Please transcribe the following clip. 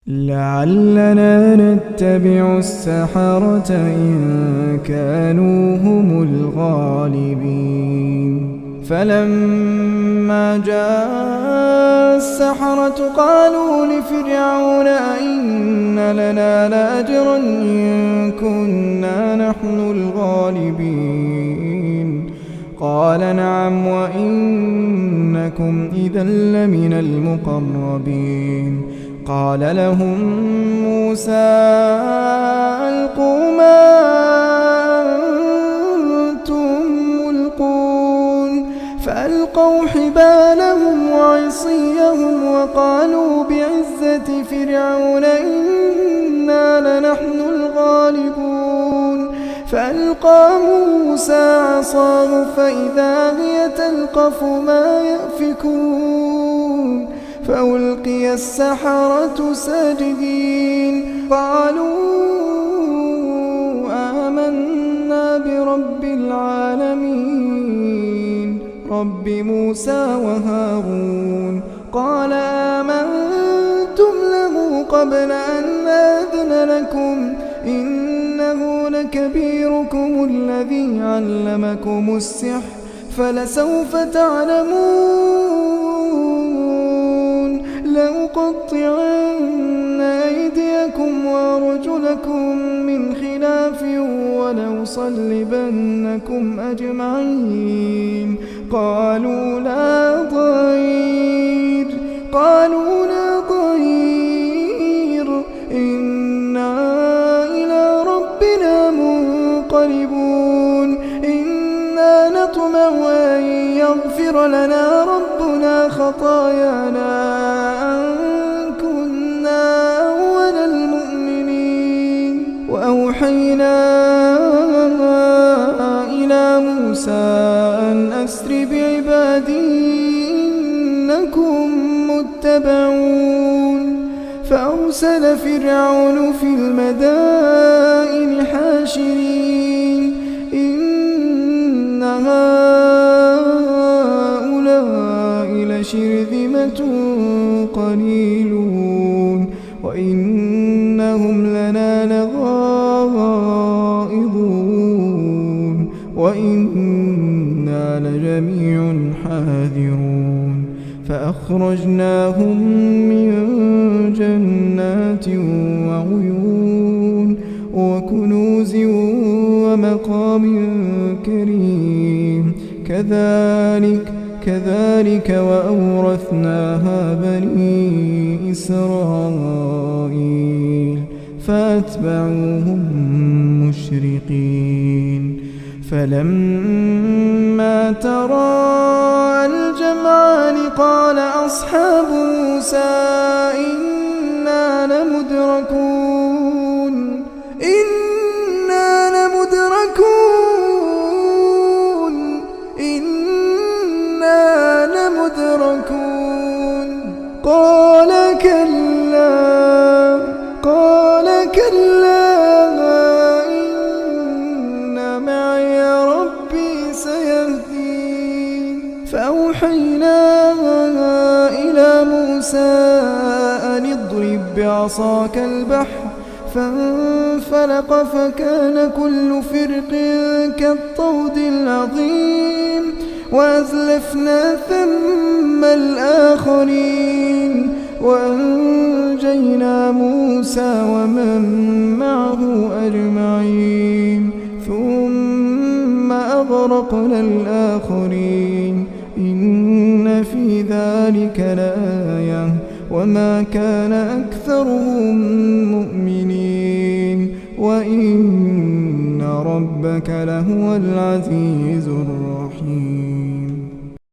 لعلنا نتبع السحرة إن كانوا هم الغالبين. فلما جاء السحرة قالوا لفرعون أئن لنا لأجرا إن كنا نحن الغالبين. قال نعم وإنكم إذا لمن المقربين. قال لهم موسى ألقوا ما أنتم ملقون. فألقوا حبالهم وعصيهم وقالوا بعزة فرعون إنا لنحن الغالبون. فألقى موسى عصاه فإذا هي تلقف ما يأفكون. فألقي السحرة ساجدين قالوا آمنا برب العالمين رب موسى وهارون. قال آمنتم له قبل أن آذن لكم إنه لكبيركم الذي علمكم السحر فلسوف تعلمون لأقطعن أيديكم وأرجلكم من خلاف ولأصلبنكم أجمعين. قالوا لا ضير إنا إلى ربنا منقلبون. إنا نطمع أن يغفر لنا ربنا خطايانا أن كنا أول المؤمنين. وأوحينا إلى موسى أن أسر بعبادي إنكم متبعون. فأرسل فرعون في المدائن حاشرين إن هؤلاء لشرذمة قليلون وإنهم لنا لغائظون وإنا لجميع حاذرون. فأخرجناهم من جنات وعيون وكنوز ومقام كريم. كذلك وأورثناها بني إسرائيل فأتبعوهم مشرقين. فلما تراءى الجمعان قال أصحاب موسى إنا لمدركون قال كلا إن معي ربي سيهدين. فأوحينا إلى موسى أن اضرب بعصاك البحر فانفلق فكان كل فرق كالطود العظيم. وأزلفنا ثم الآخرين وأنجينا موسى ومن معه أجمعين ثم أغرقنا الآخرين. إن في ذلك لآية وما كان أكثرهم مؤمنين وإن ربك لهو العزيز الرحيم.